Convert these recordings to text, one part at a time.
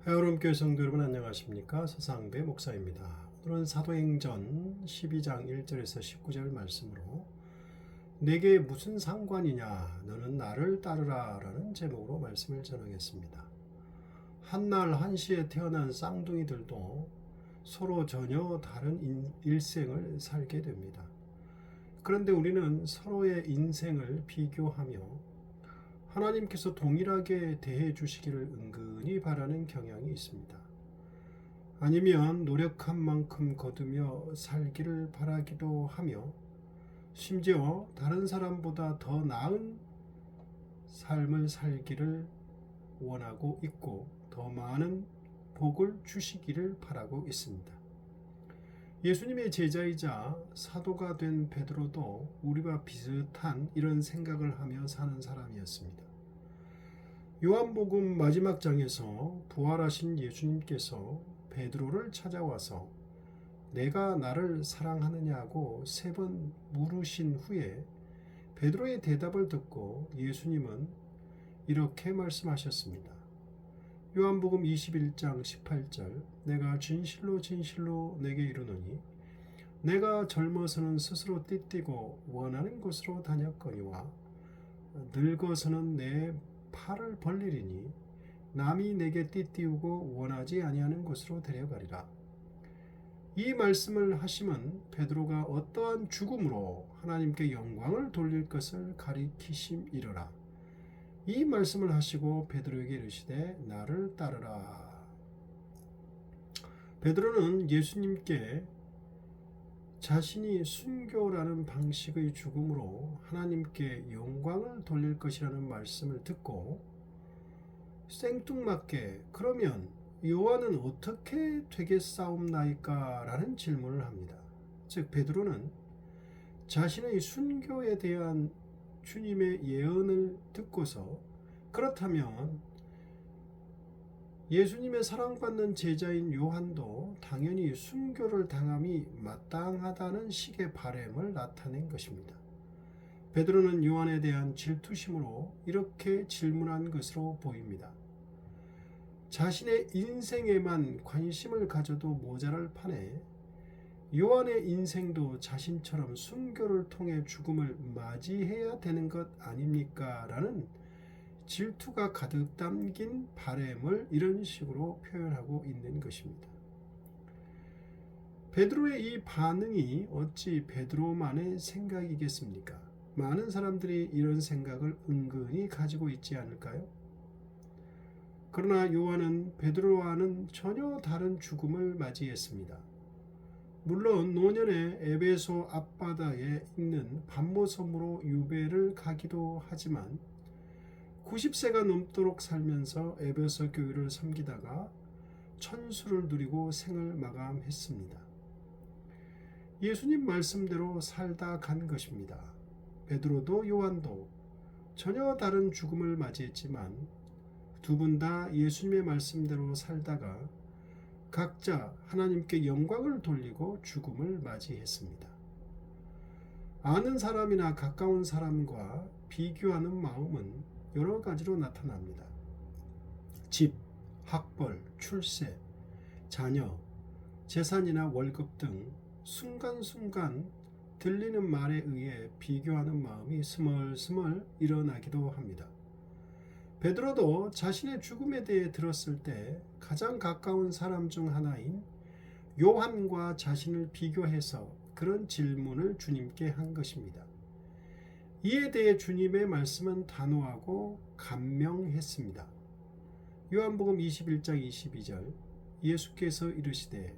하여름교회 성도 여러분 안녕하십니까? 서상배 목사입니다. 오늘은 사도행전 12장 1절에서 19절 말씀으로 내게 무슨 상관이냐 너는 나를 따르라 라는 제목으로 말씀을 전하겠습니다. 한날 한시에 태어난 쌍둥이들도 서로 전혀 다른 일생을 살게 됩니다. 그런데 우리는 서로의 인생을 비교하며 하나님께서 동일하게 대해 주시기를 은근히 바라는 경향이 있습니다. 아니면 노력한 만큼 거두며 살기를 바라기도 하며 심지어 다른 사람보다 더 나은 삶을 살기를 원하고 있고 더 많은 복을 주시기를 바라고 있습니다. 예수님의 제자이자 사도가 된 베드로도 우리와 비슷한 이런 생각을 하며 사는 사람이었습니다. 요한복음 마지막 장에서 부활하신 예수님께서 베드로를 찾아와서 내가 나를 사랑하느냐고 3번 물으신 후에 베드로의 대답을 듣고 예수님은 이렇게 말씀하셨습니다. 요한복음 21장 18절 내가 진실로 진실로 내게 이르노니 내가 젊어서는 스스로 띠띠고 원하는 곳으로 다녔거니와 늙어서는 내 팔을 벌리리니 남이 내게 띠띠우고 원하지 아니하는 곳으로 데려가리라. 이 말씀을 하심은 베드로가 어떠한 죽음으로 하나님께 영광을 돌릴 것을 가리키심이로라. 이 말씀을 하시고 베드로에게 이르시되 나를 따르라. 베드로는 예수님께 자신이 순교라는 방식의 죽음으로 하나님께 영광을 돌릴 것이라는 말씀을 듣고 생뚱맞게 그러면 요한은 어떻게 되겠사옵나이까 라는 질문을 합니다. 즉 베드로는 자신의 순교에 대한 주님의 예언을 듣고서 그렇다면 예수님의 사랑받는 제자인 요한도 당연히 순교를 당함이 마땅하다는 식의 바램을 나타낸 것입니다. 베드로는 요한에 대한 질투심으로 이렇게 질문한 것으로 보입니다. 자신의 인생에만 관심을 가져도 모자랄 판에 요한의 인생도 자신처럼 순교를 통해 죽음을 맞이해야 되는 것 아닙니까? 라는 질투가 가득 담긴 바램을 이런 식으로 표현하고 있는 것입니다. 베드로의 이 반응이 어찌 베드로만의 생각이겠습니까? 많은 사람들이 이런 생각을 은근히 가지고 있지 않을까요? 그러나 요한은 베드로와는 전혀 다른 죽음을 맞이했습니다. 물론 노년에 에베소 앞바다에 있는 반모섬으로 유배를 가기도 하지만 90세가 넘도록 살면서 에베소 교회를 섬기다가 천수를 누리고 생을 마감했습니다. 예수님 말씀대로 살다 간 것입니다. 베드로도 요한도 전혀 다른 죽음을 맞이했지만 두 분 다 예수님의 말씀대로 살다가 각자 하나님께 영광을 돌리고 죽음을 맞이했습니다. 아는 사람이나 가까운 사람과 비교하는 마음은 여러 가지로 나타납니다. 집, 학벌, 출세, 자녀, 재산이나 월급 등 순간순간 들리는 말에 의해 비교하는 마음이 스멀스멀 일어나기도 합니다. 베드로도 자신의 죽음에 대해 들었을 때 가장 가까운 사람 중 하나인 요한과 자신을 비교해서 그런 질문을 주님께 한 것입니다. 이에 대해 주님의 말씀은 단호하고 감명했습니다. 요한복음 21장 22절 예수께서 이르시되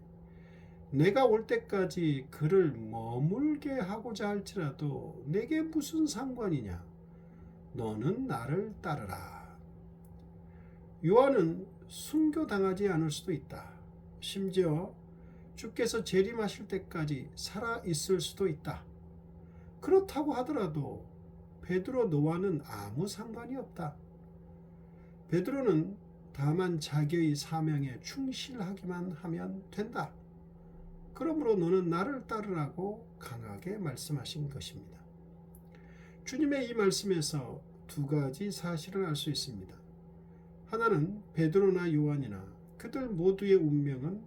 내가 올 때까지 그를 머물게 하고자 할지라도 내게 무슨 상관이냐 너는 나를 따르라. 요한은 순교당하지 않을 수도 있다. 심지어 주께서 재림하실 때까지 살아 있을 수도 있다. 그렇다고 하더라도 베드로 너와는 아무 상관이 없다. 베드로는 다만 자기의 사명에 충실하기만 하면 된다. 그러므로 너는 나를 따르라고 강하게 말씀하신 것입니다. 주님의 이 말씀에서 두 가지 사실을 알 수 있습니다. 하나는 베드로나 요한이나 그들 모두의 운명은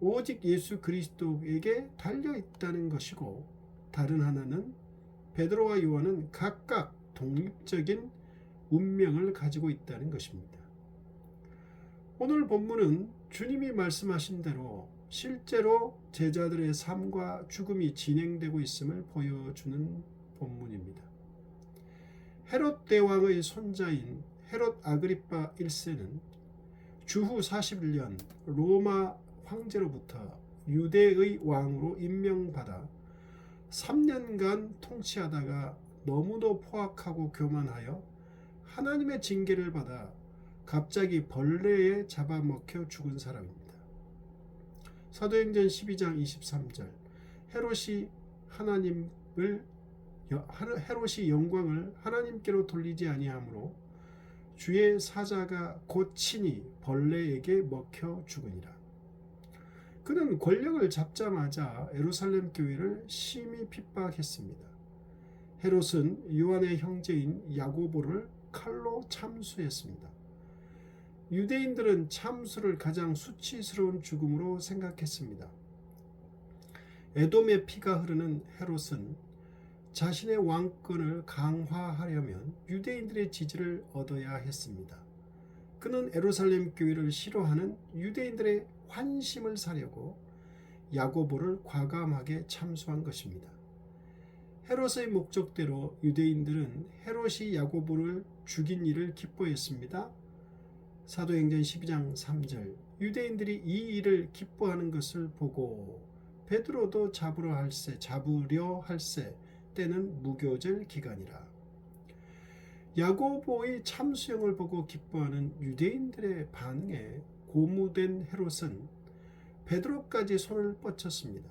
오직 예수 그리스도에게 달려 있다는 것이고, 다른 하나는 베드로와 요한은 각각 독립적인 운명을 가지고 있다는 것입니다. 오늘 본문은 주님이 말씀하신 대로 실제로 제자들의 삶과 죽음이 진행되고 있음을 보여주는 본문입니다. 헤롯 대왕의 손자인 헤롯 아그리파 1세는 주후 41년 로마 황제로부터 유대의 왕으로 임명받아 3년간 통치하다가 너무도 포악하고 교만하여 하나님의 징계를 받아 갑자기 벌레에 잡아먹혀 죽은 사람입니다. 사도행전 12장 23절 헤롯이 영광을 하나님께로 돌리지 아니하므로 주의 사자가 곧 친히 벌레에게 먹혀 죽으니라. 그는 권력을 잡자마자 예루살렘 교회를 심히 핍박했습니다. 헤롯은 요한의 형제인 야고보를 칼로 참수했습니다. 유대인들은 참수를 가장 수치스러운 죽음으로 생각했습니다. 에돔의 피가 흐르는 헤롯은 자신의 왕권을 강화하려면 유대인들의 지지를 얻어야 했습니다. 그는 예루살렘 교회를 싫어하는 유대인들의 환심을 사려고 야고보를 과감하게 참수한 것입니다. 헤롯의 목적대로 유대인들은 헤롯이 야고보를 죽인 일을 기뻐했습니다. 사도행전 12장 3절 유대인들이 이 일을 기뻐하는 것을 보고 베드로도 잡으려 할세 때는 무교절 기간이라. 야고보의 참수형을 보고 기뻐하는 유대인들의 반응에 고무된 헤롯은 베드로까지 손을 뻗쳤습니다.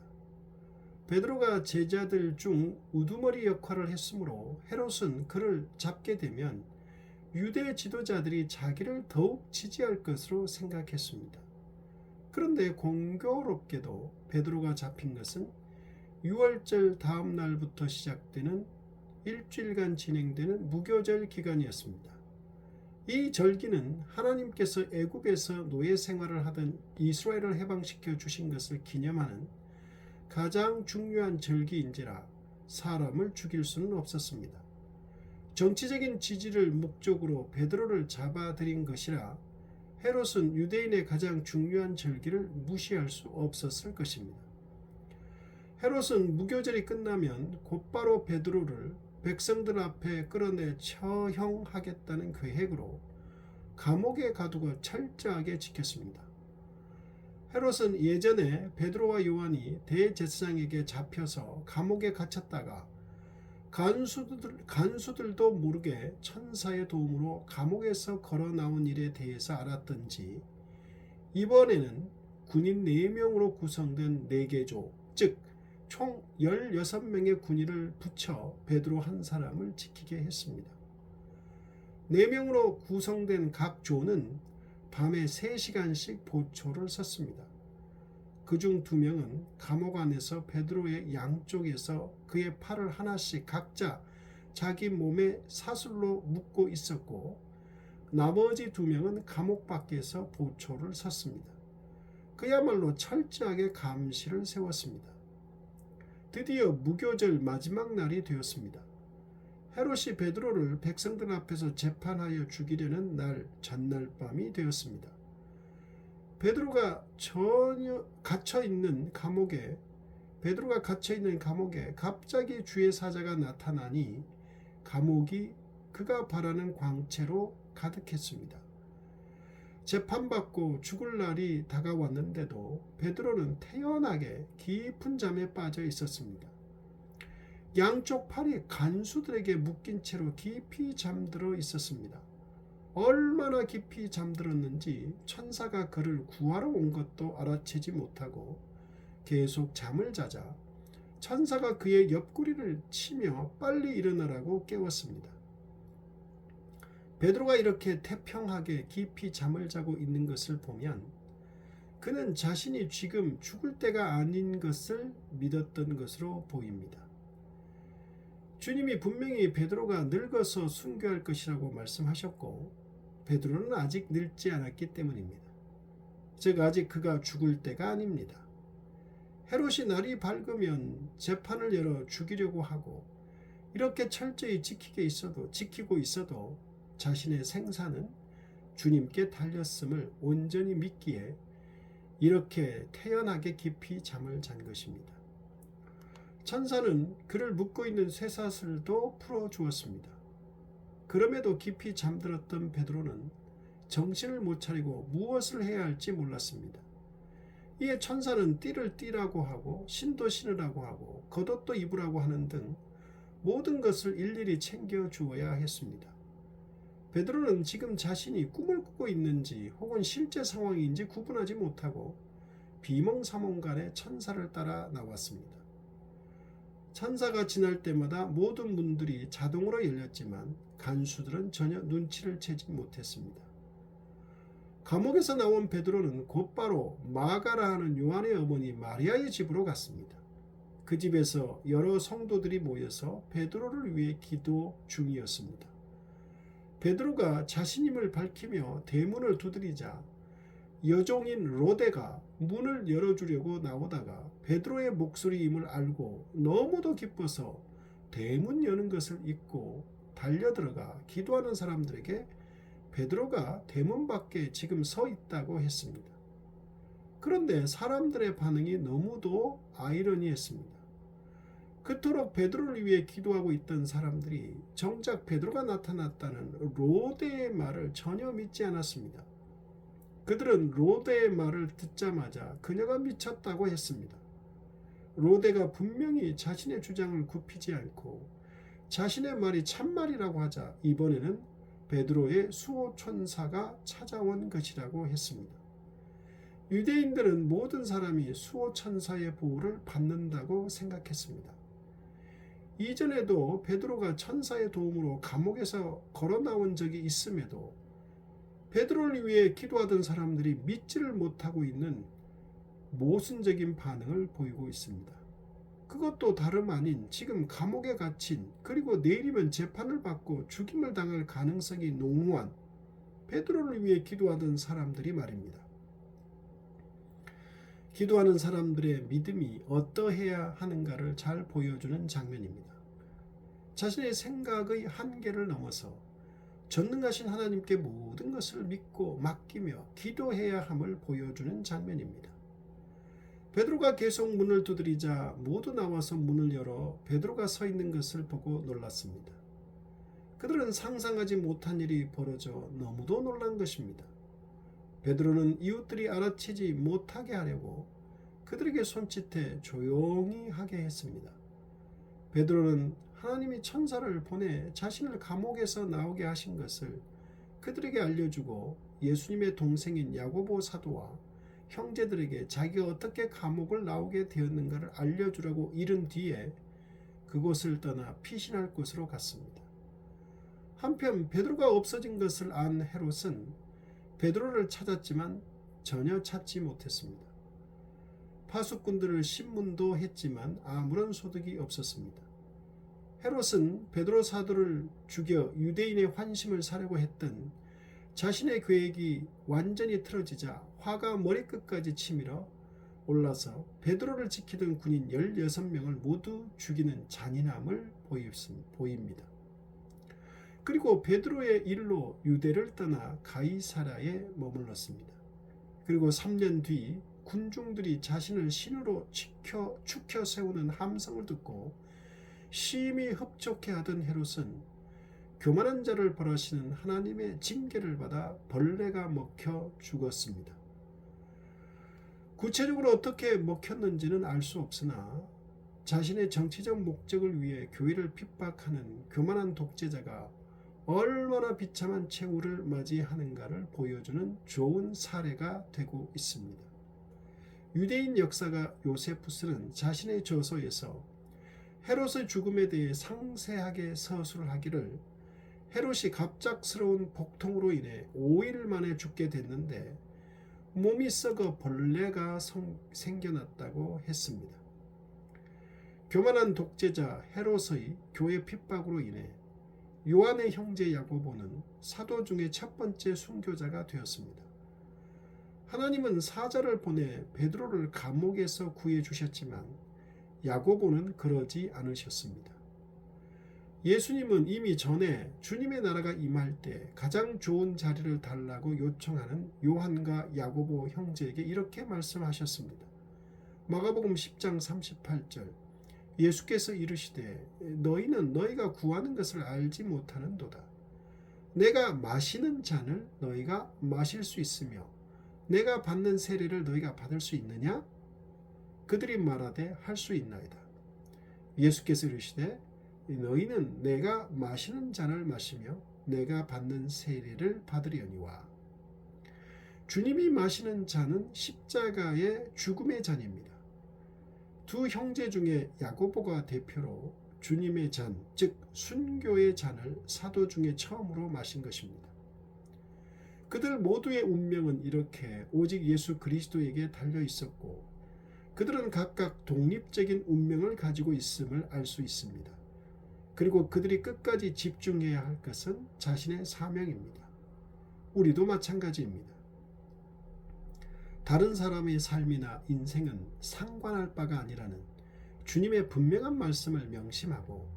베드로가 제자들 중 우두머리 역할을 했으므로 헤롯은 그를 잡게 되면 유대 지도자들이 자기를 더욱 지지할 것으로 생각했습니다. 그런데 공교롭게도 베드로가 잡힌 것은 유월절 다음 날부터 시작되는 일주일간 진행되는 무교절 기간이었습니다. 이 절기는 하나님께서 애굽에서 노예 생활을 하던 이스라엘을 해방시켜 주신 것을 기념하는 가장 중요한 절기인지라 사람을 죽일 수는 없었습니다. 정치적인 지지를 목적으로 베드로를 잡아들인 것이라 헤롯은 유대인의 가장 중요한 절기를 무시할 수 없었을 것입니다. 헤롯은 무교절이 끝나면 곧바로 베드로를 백성들 앞에 끌어내 처형하겠다는 계획으로 감옥에 가두고 철저하게 지켰습니다. 헤롯은 예전에 베드로와 요한이 대제사장에게 잡혀서 감옥에 갇혔다가 간수들도 모르게 천사의 도움으로 감옥에서 걸어 나온 일에 대해서 알았던지 이번에는 군인 4명으로 구성된 4개조, 즉 총 16명의 군인을 붙여 베드로 한 사람을 지키게 했습니다. 4명으로 구성된 각 조는 밤에 3시간씩 보초를 섰습니다. 그중 2명은 감옥 안에서 베드로의 양쪽에서 그의 팔을 하나씩 각자 자기 몸에 사슬로 묶고 있었고, 나머지 2명은 감옥 밖에서 보초를 섰습니다. 그야말로 철저하게 감시를 세웠습니다. 드디어 무교절 마지막 날이 되었습니다. 헤롯이 베드로를 백성들 앞에서 재판하여 죽이려는 날 전날 밤이 되었습니다. 베드로가 갇혀 있는 감옥에 갑자기 주의 사자가 나타나니 감옥이 그가 바라는 광채로 가득했습니다. 재판받고 죽을 날이 다가왔는데도 베드로는 태연하게 깊은 잠에 빠져 있었습니다. 양쪽 팔이 간수들에게 묶인 채로 깊이 잠들어 있었습니다. 얼마나 깊이 잠들었는지 천사가 그를 구하러 온 것도 알아채지 못하고 계속 잠을 자자 천사가 그의 옆구리를 치며 빨리 일어나라고 깨웠습니다. 베드로가 이렇게 태평하게 깊이 잠을 자고 있는 것을 보면 그는 자신이 지금 죽을 때가 아닌 것을 믿었던 것으로 보입니다. 주님이 분명히 베드로가 늙어서 순교할 것이라고 말씀하셨고 베드로는 아직 늙지 않았기 때문입니다. 즉 아직 그가 죽을 때가 아닙니다. 헤롯이 날이 밝으면 재판을 열어 죽이려고 하고 이렇게 철저히 지키고 있어도 자신의 생사는 주님께 달렸음을 온전히 믿기에 이렇게 태연하게 깊이 잠을 잔 것입니다. 천사는 그를 묶고 있는 쇠사슬도 풀어주었습니다. 그럼에도 깊이 잠들었던 베드로는 정신을 못 차리고 무엇을 해야 할지 몰랐습니다. 이에 천사는 띠를 띠라고 하고 신도 신으라고 하고 겉옷도 입으라고 하는 등 모든 것을 일일이 챙겨 주어야 했습니다. 베드로는 지금 자신이 꿈을 꾸고 있는지 혹은 실제 상황인지 구분하지 못하고 비몽사몽간에 천사를 따라 나왔습니다. 천사가 지날 때마다 모든 문들이 자동으로 열렸지만 간수들은 전혀 눈치를 채지 못했습니다. 감옥에서 나온 베드로는 곧바로 마가라 하는 요한의 어머니 마리아의 집으로 갔습니다. 그 집에서 여러 성도들이 모여서 베드로를 위해 기도 중이었습니다. 베드로가 자신임을 밝히며 대문을 두드리자 여종인 로데가 문을 열어주려고 나오다가 베드로의 목소리임을 알고 너무도 기뻐서 대문 여는 것을 잊고 달려들어가 기도하는 사람들에게 베드로가 대문 밖에 지금 서 있다고 했습니다. 그런데 사람들의 반응이 너무도 아이러니했습니다. 그토록 베드로를 위해 기도하고 있던 사람들이 정작 베드로가 나타났다는 로데의 말을 전혀 믿지 않았습니다. 그들은 로데의 말을 듣자마자 그녀가 미쳤다고 했습니다. 로데가 분명히 자신의 주장을 굽히지 않고 자신의 말이 참말이라고 하자 이번에는 베드로의 수호천사가 찾아온 것이라고 했습니다. 유대인들은 모든 사람이 수호천사의 보호를 받는다고 생각했습니다. 이전에도 베드로가 천사의 도움으로 감옥에서 걸어 나온 적이 있음에도 베드로를 위해 기도하던 사람들이 믿지를 못하고 있는 모순적인 반응을 보이고 있습니다. 그것도 다름 아닌 지금 감옥에 갇힌 그리고 내일이면 재판을 받고 죽임을 당할 가능성이 농후한 베드로를 위해 기도하던 사람들이 말입니다. 기도하는 사람들의 믿음이 어떠해야 하는가를 잘 보여주는 장면입니다. 자신의 생각의 한계를 넘어서 전능하신 하나님께 모든 것을 믿고 맡기며 기도해야 함을 보여주는 장면입니다. 베드로가 계속 문을 두드리자 모두 나와서 문을 열어 베드로가 서 있는 것을 보고 놀랐습니다. 그들은 상상하지 못한 일이 벌어져 너무도 놀란 것입니다. 베드로는 이웃들이 알아채지 못하게 하려고 그들에게 손짓해 조용히 하게 했습니다. 베드로는 하나님이 천사를 보내 자신을 감옥에서 나오게 하신 것을 그들에게 알려주고 예수님의 동생인 야고보 사도와 형제들에게 자기가 어떻게 감옥을 나오게 되었는가를 알려주라고 이른 뒤에 그곳을 떠나 피신할 곳으로 갔습니다. 한편 베드로가 없어진 것을 안 헤롯은 베드로를 찾았지만 전혀 찾지 못했습니다. 파수꾼들을 신문도 했지만 아무런 소득이 없었습니다. 헤롯은 베드로 사도를 죽여 유대인의 환심을 사려고 했던 자신의 계획이 완전히 틀어지자 화가 머리끝까지 치밀어 올라서 베드로를 지키던 군인 16명을 모두 죽이는 잔인함을 보입니다. 그리고 베드로의 일로 유대를 떠나 가이사랴에 머물렀습니다. 그리고 3년 뒤 군중들이 자신을 신으로 축혀 세우는 함성을 듣고 심히 흡족해하던 헤롯은 교만한 자를 벌하시는 하나님의 징계를 받아 벌레가 먹혀 죽었습니다. 구체적으로 어떻게 먹혔는지는 알 수 없으나 자신의 정치적 목적을 위해 교회를 핍박하는 교만한 독재자가 얼마나 비참한 최후를 맞이하는가를 보여주는 좋은 사례가 되고 있습니다. 유대인 역사가 요세푸스는 자신의 저서에서 헤롯의 죽음에 대해 상세하게 서술하기를 헤롯이 갑작스러운 복통으로 인해 5일 만에 죽게 됐는데 몸이 썩어 벌레가 생겨났다고 했습니다. 교만한 독재자 헤롯의 교회 핍박으로 인해 요한의 형제 야고보는 사도 중에 첫 번째 순교자가 되었습니다. 하나님은 사자를 보내 베드로를 감옥에서 구해 주셨지만 야고보는 그러지 않으셨습니다. 예수님은 이미 전에 주님의 나라가 임할 때 가장 좋은 자리를 달라고 요청하는 요한과 야고보 형제에게 이렇게 말씀하셨습니다. 마가복음 10장 38절 예수께서 이르시되 너희는 너희가 구하는 것을 알지 못하는도다. 내가 마시는 잔을 너희가 마실 수 있으며 내가 받는 세례를 너희가 받을 수 있느냐? 그들이 말하되 할 수 있나이다. 예수께서 이르시되 너희는 내가 마시는 잔을 마시며 내가 받는 세례를 받으려니와. 주님이 마시는 잔은 십자가의 죽음의 잔입니다. 두 형제 중에 야고보가 대표로 주님의 잔, 즉 순교의 잔을 사도 중에 처음으로 마신 것입니다. 그들 모두의 운명은 이렇게 오직 예수 그리스도에게 달려 있었고 그들은 각각 독립적인 운명을 가지고 있음을 알 수 있습니다. 그리고 그들이 끝까지 집중해야 할 것은 자신의 사명입니다. 우리도 마찬가지입니다. 다른 사람의 삶이나 인생은 상관할 바가 아니라는 주님의 분명한 말씀을 명심하고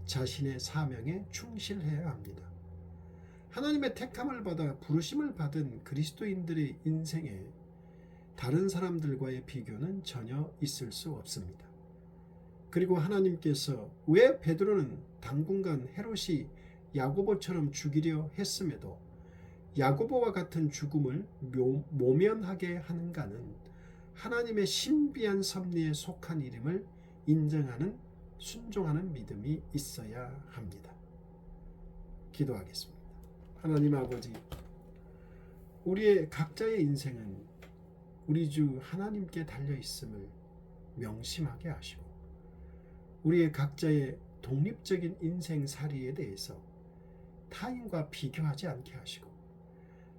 자신의 사명에 충실해야 합니다. 하나님의 택함을 받아 부르심을 받은 그리스도인들의 인생에 다른 사람들과의 비교는 전혀 있을 수 없습니다. 그리고 하나님께서 왜 베드로는 당분간 헤롯이 야고보처럼 죽이려 했음에도 야고보와 같은 죽음을 모면하게 하는가는 하나님의 신비한 섭리에 속한 이름을 인정하는 순종하는 믿음이 있어야 합니다. 기도하겠습니다. 하나님 아버지, 우리의 각자의 인생은 우리 주 하나님께 달려 있음을 명심하게 하시고 우리의 각자의 독립적인 인생살이에 대해서 타인과 비교하지 않게 하시고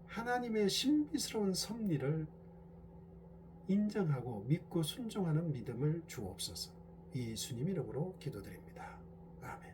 하나님의 신비스러운 섭리를 인정하고 믿고 순종하는 믿음을 주옵소서. 예수님 이름으로 기도드립니다. 아멘.